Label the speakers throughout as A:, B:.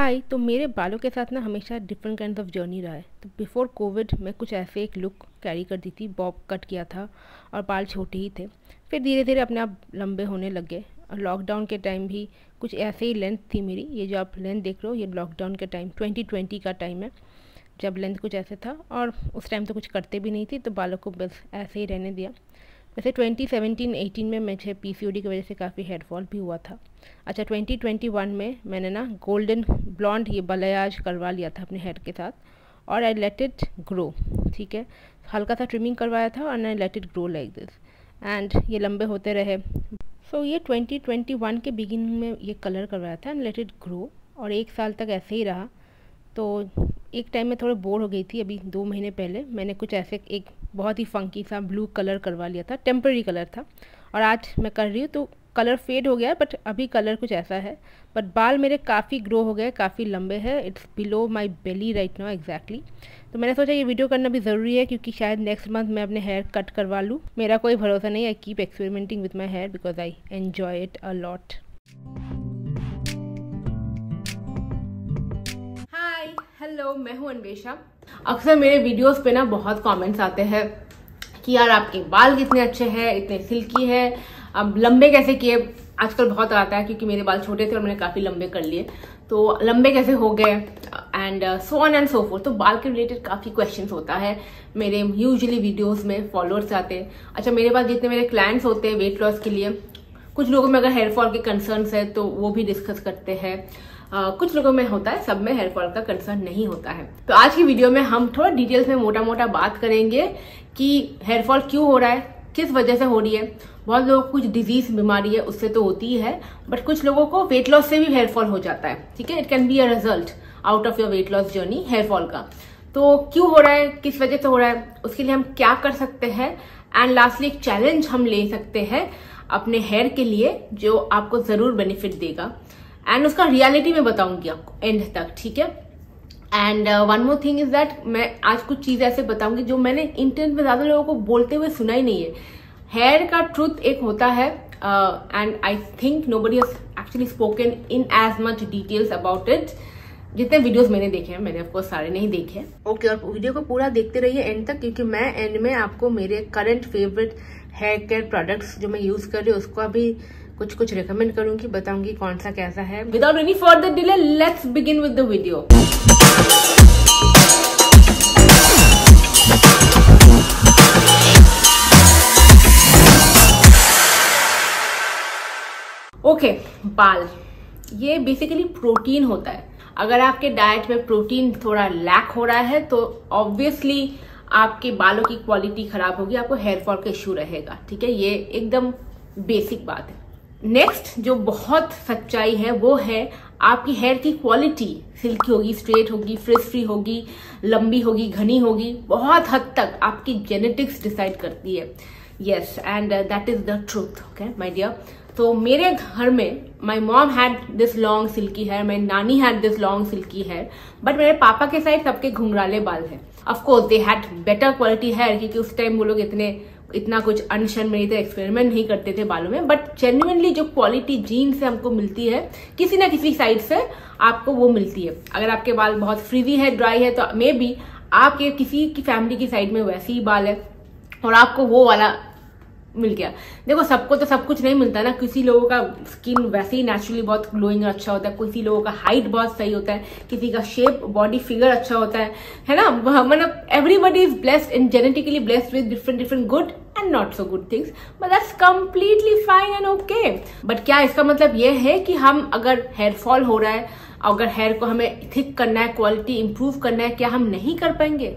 A: हाय। तो मेरे बालों के साथ ना हमेशा डिफरेंट काइंड ऑफ जर्नी रहा है। तो बिफोर कोविड मैं कुछ ऐसे एक लुक कैरी करती थी, बॉब कट किया था और बाल छोटे ही थे। फिर धीरे धीरे अपने आप लंबे होने लग गए और लॉकडाउन के टाइम भी कुछ ऐसे ही लेंथ थी मेरी। ये जो आप लेंथ देख रहे हो ये लॉकडाउन के टाइम 2020 का टाइम है, जब लेंथ कुछ ऐसे था और उस टाइम तो कुछ करते भी नहीं थी, तो बालों को बस ऐसे ही रहने दिया। वैसे 2017-18 में मुझे पीसीओडी की वजह से काफ़ी हेयर फॉल भी हुआ था। अच्छा, 2021 में मैंने ना गोल्डन ब्लॉन्ड ये बालायाज करवा लिया था अपने हेयर के साथ और आई लेट इट ग्रो। ठीक है, हल्का सा ट्रिमिंग करवाया था और I let it grow like this and ये लंबे होते रहे। सो ये 2021 के बिगिनिंग में ये कलर करवाया था एंड लेट इट ग्रो और 1 साल तक ऐसे ही रहा। तो एक टाइम में थोड़े बोर हो गई थी। अभी 2 महीने पहले मैंने कुछ ऐसे एक बहुत ही फंकी सा ब्लू कलर करवा लिया था, टेम्पररी कलर था और आज मैं कर रही हूँ तो कलर फेड हो गया है, बट अभी कलर कुछ ऐसा है। बट बाल मेरे काफ़ी ग्रो हो गए, काफ़ी लंबे हैं। It's below my belly right now exactly. तो मैंने सोचा ये वीडियो करना भी ज़रूरी है क्योंकि शायद नेक्स्ट मंथ मैं अपने हेयर कट करवा लूँ। मेरा कोई भरोसा नहीं। I keep experimenting with my hair because I enjoy it a lot. Hi hello, मैं हूँ अन्वेषा। अक्सर मेरे वीडियोस पे ना बहुत कमेंट्स आते हैं कि यार आपके बाल कितने अच्छे हैं, इतने सिल्की है, अब लंबे कैसे किए। आजकल बहुत आता है क्योंकि मेरे बाल छोटे थे और मैंने काफ़ी लंबे कर लिए, तो लंबे कैसे हो गए and so on and so fourth. तो बाल के रिलेटेड काफ़ी क्वेश्चंस होता है मेरे यूजुअली वीडियोस में। फॉलोअर्स आते हैं। अच्छा, मेरे पास जितने मेरे क्लाइंट्स होते हैं वेट लॉस के लिए, कुछ लोगों में अगर हेयर फॉल के कंसर्न्स है तो वो भी डिस्कस करते हैं। कुछ लोगों में होता है, सब में हेयर फॉल का कंसर्न नहीं होता है। तो आज की वीडियो में हम थोड़ा डिटेल्स में मोटा मोटा बात करेंगे कि हेयर फॉल क्यों हो रहा है, किस वजह से हो रही है। बहुत लोगों को कुछ डिजीज बीमारी है उससे तो होती ही है, बट कुछ लोगों को वेट लॉस से भी हेयर फॉल हो जाता है। ठीक है, it can be a result out of your weight loss journey hair fall का। तो क्यों हो रहा है, किस वजह से हो रहा है, उसके लिए हम क्या कर सकते हैं एंड लास्टली एक चैलेंज हम ले सकते हैं अपने हेयर के लिए जो आपको जरूर बेनिफिट देगा एंड उसका रियलिटी में बताऊंगी आपको एंड तक। ठीक है, and one more thing is that मैं आज कुछ चीजें ऐसे बताऊंगी जो मैंने इंटरनेट में ज्यादा लोगों को बोलते हुए सुना ही नहीं है। हेयर का ट्रूथ एक होता है and I think nobody has actually spoken in as much details about it. जितने वीडियोस मैंने देखे हैं, मैंने आपको सारे नहीं देखे। ओके, और वीडियो को पूरा देखते रहिए एंड तक क्योंकि मैं एंड में आपको मेरे current favourite hair care products जो मैं यूज कर रही हूँ उसको अभी कुछ रिकमेंड करूंगी, बताऊंगी कौन सा कैसा है। Without any further delay let's begin with the video. Okay, बाल ये बेसिकली प्रोटीन होता है। अगर आपके डाइट में प्रोटीन थोड़ा लैक हो रहा है तो ऑब्वियसली आपके बालों की क्वालिटी खराब होगी, आपको हेयर फॉल का इश्यू रहेगा। ठीक है, ये एकदम बेसिक बात है। नेक्स्ट जो बहुत सच्चाई है वो है आपकी हेयर की क्वालिटी सिल्की होगी, स्ट्रेट होगी, फ्रिज फ्री होगी, लंबी होगी, घनी होगी, बहुत हद तक आपकी जेनेटिक्स डिसाइड करती है। Yes, and that is the truth. Okay my dear, तो मेरे घर में my mom had this long silky hair, my nani had this long silky hair, but मेरे पापा के साइड सबके घुंघराले बाल है। Of course they had better quality hair क्योंकि उस टाइम वो लोग इतना कुछ अनशन में एक्सपेरिमेंट नहीं करते थे बालों में, बट जेन्युइनली जो क्वालिटी जीन से हमको मिलती है किसी ना किसी साइड से आपको वो मिलती है। अगर आपके बाल बहुत फ्रीजी है, ड्राई है, तो मे बी आपके किसी की फैमिली की साइड में वैसे ही बाल है और आपको वो वाला मिल गया। देखो, सबको तो सब कुछ नहीं मिलता ना। किसी लोगों का स्किन वैसे ही नेचुरली बहुत ग्लोइंग अच्छा होता है, किसी लोगों का हाइट बहुत सही होता है, किसी का शेप बॉडी फिगर अच्छा होता है ना। मतलब everybody is blessed and genetically blessed with different good and not so good things, but that's completely fine and okay. But क्या इसका मतलब ये है कि हम अगर हेयर फॉल हो रहा है, अगर हेयर को हमें थिक करना है, क्वालिटी इंप्रूव करना है, क्या हम नहीं कर पाएंगे?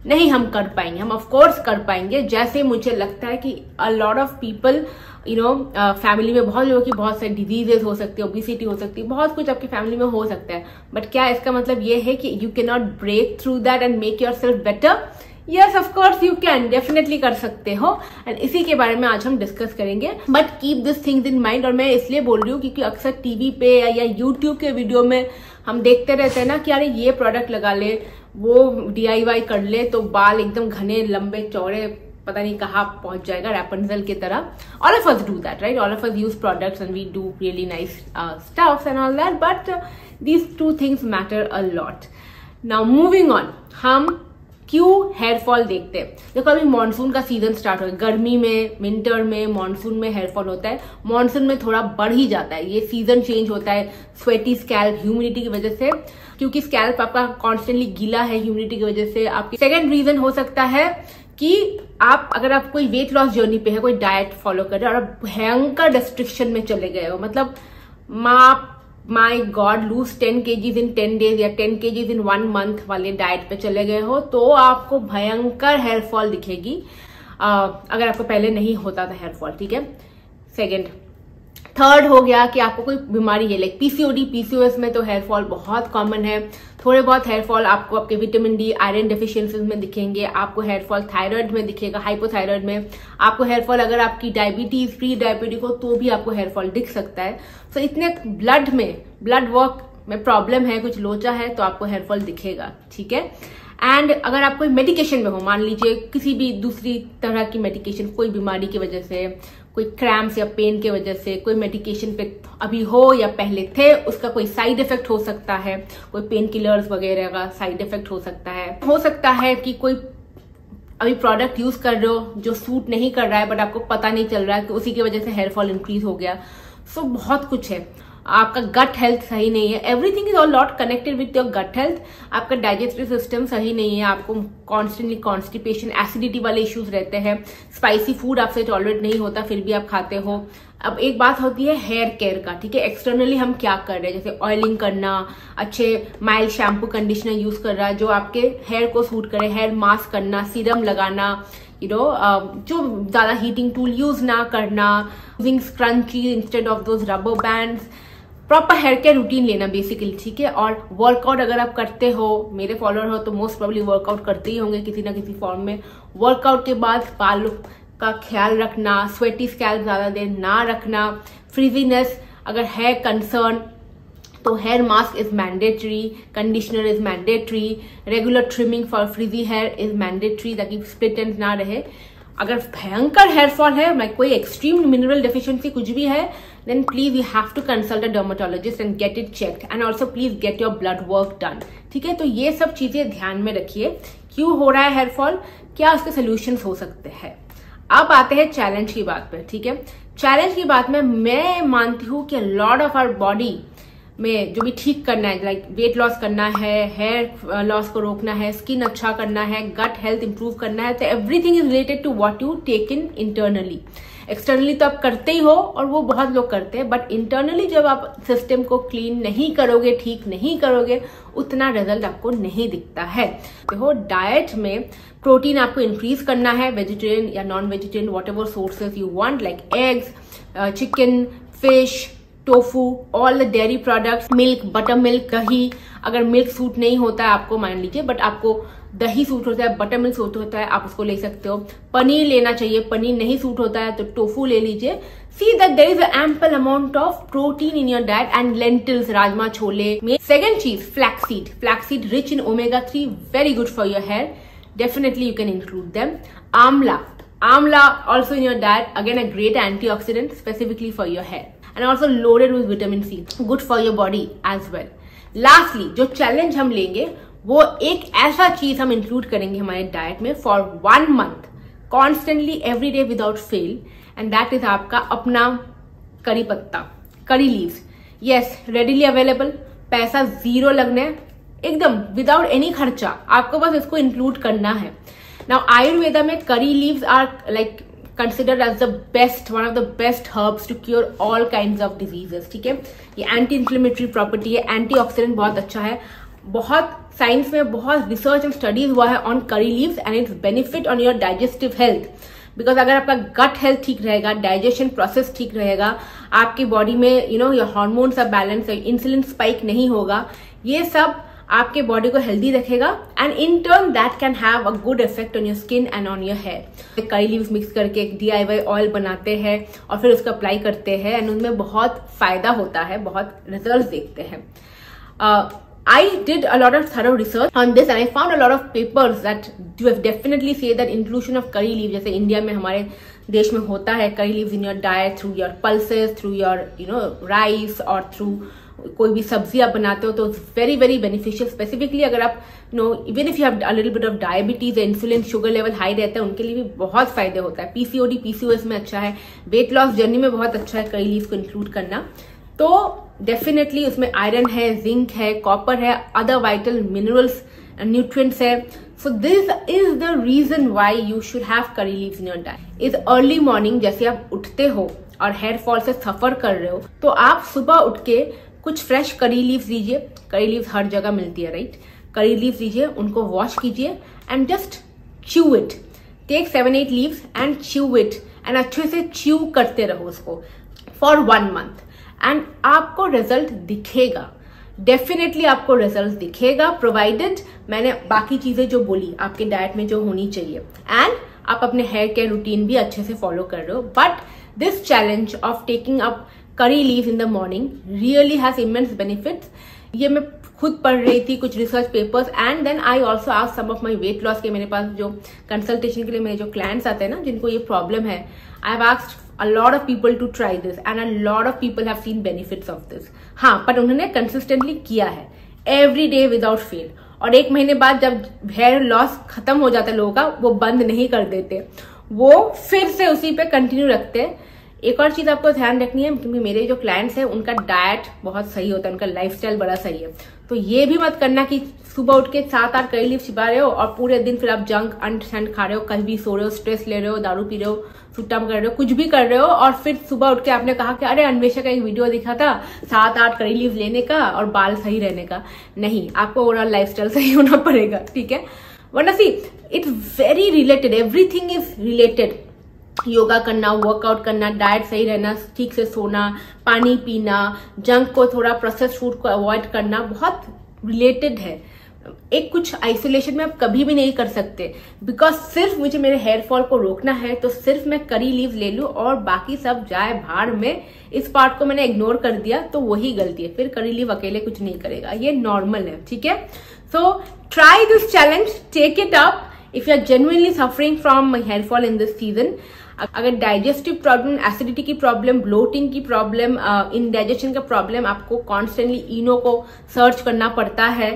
A: नहीं, हम कर पाएंगे, हम ऑफ कोर्स कर पाएंगे। जैसे मुझे लगता है कि अ लॉट ऑफ पीपल फैमिली में बहुत लोगों की बहुत सारी डिजीजेस हो सकती है, ओबेसिटी हो सकती है, बहुत कुछ आपकी फैमिली में हो सकता है, बट क्या इसका मतलब ये है कि you can not break through that and make yourself better? Yes, of course you can, definitely कर सकते हो एंड इसी के बारे में आज हम डिस्कस करेंगे। But keep this things in mind. और मैं इसलिए बोल रही हूँ क्योंकि अक्सर टीवी पे या यूट्यूब के वीडियो में हम देखते रहते हैं ना कि अरे ये प्रोडक्ट लगा ले, वो DIY कर ले तो बाल एकदम घने लंबे चौड़े पता नहीं कहाँ पहुंच जाएगा, रैपुंज़ल की तरह. All of us do that, right? All of us use products and we do really nice stuff and all that, but these two things matter a lot. Now moving on, हम क्यों हेयर फॉल देखते हैं? देखो अभी monsoon का season start हो गया. गर्मी में, विंटर में, मानसून में हेयर फॉल होता है. मानसून में थोड़ा बढ़ ही जाता है. ये सीजन चेंज होता है स्वेटी स्कैल्प, ह्यूमिडिटी की वजह से, क्योंकि स्कैल्प आपका कॉन्स्टेंटली गीला है ह्यूमिडिटी की वजह से. आपकी सेकेंड रीजन हो सकता है कि अगर आप कोई वेट लॉस जर्नी पे है, कोई डाइट फॉलो कर रहे हो और आप भयंकर रेस्ट्रिक्शन में चले गए हो, मतलब my god lose 10 kgs in 10 days या 10 kgs इन 1 month वाले डाइट पे चले गए हो, तो आपको भयंकर हेयर फॉल दिखेगी अगर आपको पहले नहीं होता था हेयर फॉल. ठीक है, सेकेंड. थर्ड हो गया कि आपको कोई बीमारी है लाइक पीसीओडी, पीसीओएस में तो हेयर फॉल बहुत कॉमन है. थोड़े बहुत हेयर फॉल आपको आपके विटामिन डी, आयरन डेफिशिएंसीज में दिखेंगे. आपको हेयर फॉल थायराइड में दिखेगा, हाइपोथायराइड में. आपको हेयर फॉल अगर आपकी डायबिटीज, प्री डायबिटिक हो तो भी आपको हेयर फॉल दिख सकता है. सो इतने ब्लड वर्क में प्रॉब्लम है, कुछ लोचा है, तो आपको हेयर फॉल दिखेगा. ठीक है. एंड अगर आप कोई मेडिकेशन में हो, मान लीजिए किसी भी दूसरी तरह की मेडिकेशन, कोई बीमारी की वजह से, कोई क्रैम्प्स या पेन की वजह से कोई मेडिकेशन पे अभी हो या पहले थे, उसका कोई साइड इफेक्ट हो सकता है, कोई पेन किलर्स वगैरह का साइड इफेक्ट हो सकता है कि कोई अभी प्रोडक्ट यूज कर रहे हो जो सूट नहीं कर रहा है बट आपको पता नहीं चल रहा है कि उसी की वजह से हेयर फॉल इंक्रीज हो गया. सो बहुत कुछ है. आपका गट हेल्थ सही नहीं है. Everything is all not connected with your gut health. आपका डाइजेस्टिव सिस्टम सही नहीं है. आपको कॉन्स्टेंटली कॉन्स्टिपेशन, एसिडिटी वाले इश्यूज रहते हैं. स्पाइसी फूड आपसे टॉलरेट नहीं होता फिर भी आप खाते हो. अब एक बात होती है हेयर केयर का. ठीक है, एक्सटर्नली हम क्या कर रहे हैं, जैसे ऑयलिंग करना, अच्छे माइल्ड शैम्पू कंडीशनर यूज कर रहा है जो आपके हेयर को सूट करे, हेयर मास्क करना, सीरम लगाना, जो ज्यादा हीटिंग टूल यूज ना करना, using scrunchie instead of those rubber bands, proper hair care routine लेना बेसिकली. ठीक है. और वर्कआउट अगर आप करते हो, मेरे फॉलोअर हो तो मोस्ट प्रोबेबली वर्कआउट करते ही होंगे किसी ना किसी फॉर्म में. वर्कआउट के बाद बालों का ख्याल रखना, स्वेटी स्कैल्प ज्यादा देर ना रखना, फ्रीजीनेस अगर है कंसर्न तो hair mask is mandatory, conditioner is mandatory, regular trimming for frizzy hair is mandatory ताकि स्प्लिट एंड ना रहे. अगर भयंकर हेयर फॉल है, लाइक कोई एक्सट्रीम मिनरल डेफिशिएंसी कुछ भी है, then please you have to consult a dermatologist and get it checked and also please get your blood work done. ठीक है, तो ये सब चीजें ध्यान में रखिए. क्यों हो रहा है हेयर फॉल, क्या उसके सोल्यूशंस हो सकते हैं. अब आते हैं चैलेंज की बात पे. ठीक है, चैलेंज की बात में मैं मानती हूँ कि लॉट ऑफ आवर बॉडी में जो भी ठीक करना है, लाइक वेट लॉस करना है, हेयर लॉस को रोकना है, स्किन अच्छा करना है, गट हेल्थ इंप्रूव करना है, तो everything is related to what you take in internally. Externally तो आप करते ही हो और वो बहुत लोग करते हैं, बट इंटरनली जब आप सिस्टम को क्लीन नहीं करोगे, ठीक नहीं करोगे, उतना रिजल्ट आपको नहीं दिखता है. देखो डाइट में प्रोटीन आपको इंक्रीज करना है, वेजिटेरियन या non vegetarian, what ever sources you want, like eggs, chicken, fish, tofu, all the dairy products, milk, butter milk, दही. अगर मिल्क सूट नहीं होता है आपको, मान लीजिए, बट आपको दही सूट होता है, बटर मिल्क सूट होता है, आप उसको ले सकते हो. पनीर लेना चाहिए, पनीर नहीं सूट होता है तो टोफू ले लीजिए. See that there is ample amount of protein in your diet and lentils, rajma, chole. Second चीज, flaxseed. Flaxseed rich in omega 3, very good for your hair. Definitely you can include them. Amla also in your diet, again a great antioxidant specifically for your hair and also loaded with vitamin C, good for your body as well. Lastly, जो challenge हम लेंगे वो एक ऐसा चीज हम include करेंगे हमारे डाइट में for 1 month constantly every day without fail, and that is आपका अपना करी पत्ता, curry leaves. Yes, readily available, पैसा जीरो लगना है, एकदम विदाउट एनी खर्चा, आपको बस इसको इंक्लूड करना है. नाउ आयुर्वेदा में curry leaves are like considered as the best, one of the best herbs to cure all kinds of diseases. ठीक है, ये एंटी इंफ्लेमेटरी प्रॉपर्टी है, एंटीऑक्सीडेंट बहुत अच्छा है. बहुत साइंस में बहुत रिसर्च एंड स्टडीज हुआ है on curry leaves and it's benefit on your digestive health. Because अगर आपका गट हेल्थ ठीक रहेगा, डाइजेशन प्रोसेस ठीक रहेगा, आपकी बॉडी में your hormones are balance, insulin spike नहीं होगा, ये सब आपके बॉडी को हेल्दी रखेगा and in turn that can have a good effect on your skin and on your hair. Curry leaves mix करके एक DIY ऑयल बनाते हैं और फिर उसको अप्लाई करते हैं एंड उनमें बहुत फायदा होता है, बहुत रिजल्ट देखते हैं. I did a lot of thorough research on this and I found a lot of papers that do definitely say that inclusion of curry leaf, जैसे इंडिया में हमारे देश में होता है, curry leaves in your diet through your pulses, through your rice और through कोई भी सब्जी आप बनाते हो तो वेरी वेरी बेनिफिशियल. स्पेसिफिकली अगर आप even if you have a little bit of diabetes, insulin sugar level high रहता है, उनके लिए भी बहुत फायदे होता है. पीसीओडी पीसीओएस में अच्छा है, वेट लॉस जर्नी में बहुत अच्छा है करी लीफ को इंक्लूड करना. तो डेफिनेटली उसमें आयरन है, जिंक है, कॉपर है, अदर वाइटल मिनरल्स न्यूट्रिएंट्स है. So this is the reason why you should have curry leaves in your diet. Is early morning, जैसे आप उठते हो और हेयर फॉल से सफर कर रहे हो तो आप सुबह उठ के कुछ फ्रेश करी लीव्स लीजिए. करी लीव्स हर जगह मिलती है, राइट? करी लीव्स लीजिए, उनको वॉश कीजिए and just chew it. Take 7-8 leaves and chew it and अच्छे से च्यू करते रहो उसको फॉर 1 month एंड आपको रिजल्ट दिखेगा. डेफिनेटली आपको रिजल्ट दिखेगा, प्रोवाइडेड मैंने बाकी चीजें जो बोली आपके डाइट में जो होनी चाहिए एंड आप अपने हेयर केयर रूटीन भी अच्छे से फॉलो कर रहे हो. But this challenge of taking up curry leave in the morning really has immense benefits. ये मैं खुद पढ़ रही थी कुछ research papers and then I also asked some of my weight loss के, मेरे पास जो कंसल्टेशन के लिए मेरे जो क्लाइंट्स आते हैं ना जिनको ये प्रॉब्लम है, I have asked a lot of people to try this and a lot of people have seen benefits of this. हाँ, पर उन्होंने कंसिस्टेंटली किया है every day without fail. और 1 महीने बाद जब हेयर लॉस खत्म हो जाता है लोगों का, वो बंद नहीं कर देते, वो फिर से उसी पे कंटिन्यू रखते हैं. एक और चीज आपको ध्यान रखनी है, क्योंकि मेरे जो क्लाइंट्स हैं उनका डाइट बहुत सही होता है, उनका लाइफस्टाइल बड़ा सही है. तो ये भी मत करना कि सुबह उठ के 7-8 करी लीफ चिबा रहे हो और पूरे दिन फिर आप जंक अनसेंड खा रहे हो, कहीं भी सो रहे हो, स्ट्रेस ले रहे हो, दारू पी रहे हो, सुट्टा कर रहे हो, कुछ भी कर रहे हो और फिर सुबह उठ के आपने कहा कि अरे अन्वेषा का एक वीडियो दिखा था 7-8 करी लीफ लेने का और बाल सही रहने का. नहीं, आपको ओवरऑल लाइफस्टाइल सही होना पड़ेगा, ठीक है? वरना see it's very related, everything is related. Yoga करना, वर्कआउट करना, डाइट सही रहना, ठीक से सोना, पानी पीना, जंक को थोड़ा प्रोसेस्ड फूड को अवॉइड करना बहुत रिलेटेड है. एक कुछ आइसोलेशन में आप कभी भी नहीं कर सकते. बिकॉज सिर्फ मुझे मेरे हेयर फॉल को रोकना है तो सिर्फ मैं करी लीव ले लूं और बाकी सब जाए भाड़ में, इस पार्ट को मैंने इग्नोर कर दिया तो वही गलती है. फिर करी लीव अकेले कुछ नहीं करेगा, ये नॉर्मल है, ठीक है? So try this challenge, take it up if you are genuinely suffering from hair fall in this season. अगर डाइजेस्टिव प्रॉब्लम, एसिडिटी की प्रॉब्लम, ब्लोटिंग की प्रॉब्लम, इनडाइजेशन का प्रॉब्लम, आपको कॉन्स्टेंटली इनो को सर्च करना पड़ता है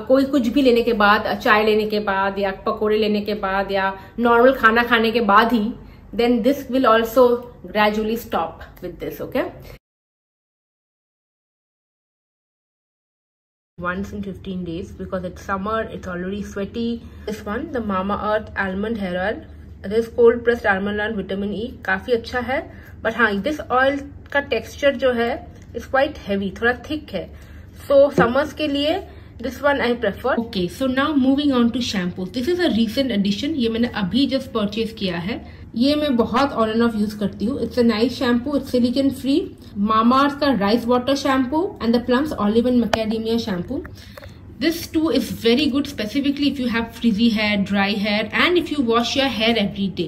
A: कोई कुछ भी लेने के बाद, चाय लेने के बाद या पकोड़े लेने के बाद या नॉर्मल खाना खाने के बाद ही, then this will also gradually stop with this. Okay, once in 15 days because it's summer, it's already sweaty. This one, the Mamaearth almond hair oil, this cold pressed almond oil, vitamin E, काफी अच्छा है. But हाँ, this oil का texture जो है is quite heavy, थोड़ा thick है. So summers के लिए this one I prefer. Okay, so now moving on to shampoo. This is a recent addition, ये मैंने अभी जस्ट परचेज किया है. ये मैं बहुत ऑन एंड ऑफ यूज करती हूँ. It's a nice shampoo, it's silicone free. Mamaearth का rice water shampoo and the Plum's olive and macadamia shampoo. This too is very good specifically if you have frizzy hair, dry hair and if you wash your hair every day.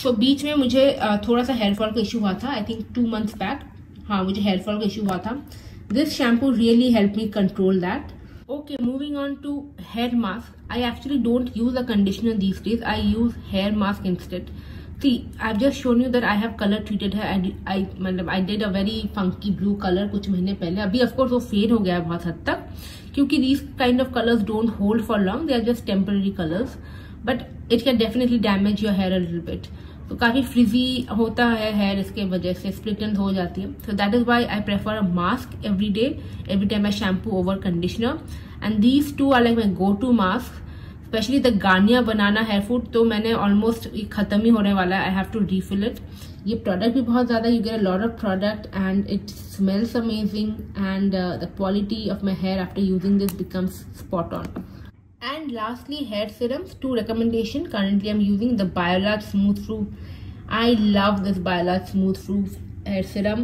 A: So बीच में मुझे थोड़ा सा hair fall का issue हुआ था, I think 2 months back. हाँ, मुझे hair fall का इशू हुआ था. This shampoo really helped me control that. Okay, moving on to hair mask. I actually don't use a conditioner these days. I use hair mask instead. See, I've just shown you that I have color treated hair. I did a very funky blue color कुछ महीने पहले. अभी of course वो fade हो गया है बहुत हद तक, क्योंकि these kind of colors don't hold for long. They are just temporary colors, but it can definitely damage your hair a little bit. तो काफी फ्रिजी होता है हेयर, इसके वजह से स्प्लिट एंड हो जाती है. So that is why I prefer a mask every day, every time I shampoo over conditioner. And these two are like my go to mask. Specially the Garnier banana hair food तो मैंने almost खत्म ही होने वाला है. I have to refill it. ये product भी बहुत ज्यादा, you get a lot of product and it smells amazing and the quality of my hair after using this becomes spot on. And lastly, hair serums. 2 recommendation. Currently I'm using the Biolage Smooth Proof. I love this Biolage Smooth Proof hair serum.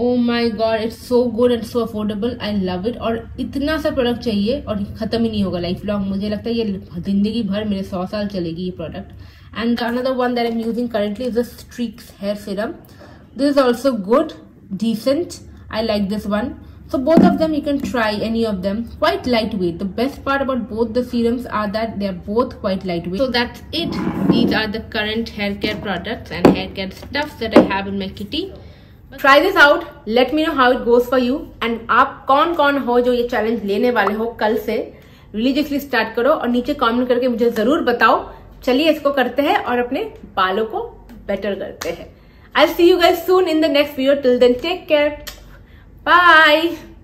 A: Oh my god, it's so good and so affordable. I love it. और इतना सा product चाहिए और खत्म ही नहीं होगा life long. मुझे लगता है ये जिंदगी भर, मेरे 100 साल चलेगी ये product. And another one that I'm using currently is the Streaks hair serum. This is also good, decent. I like this one. So both of them you can try any of them. Quite lightweight. The best part about both the serums are that they are both quite lightweight. So that's it. These are the current hair care products and hair care stuffs that I have in my kitty. Try this out. Let me know how it goes for you. And आप कौन हो जो ये challenge लेने वाले हो कल से रिलीजियसली स्टार्ट करो और नीचे कमेंट करके मुझे जरूर बताओ. चलिए इसको करते हैं और अपने बालों को बेटर करते हैं. I'll see you guys soon in the next video. Till then, take care. Bye.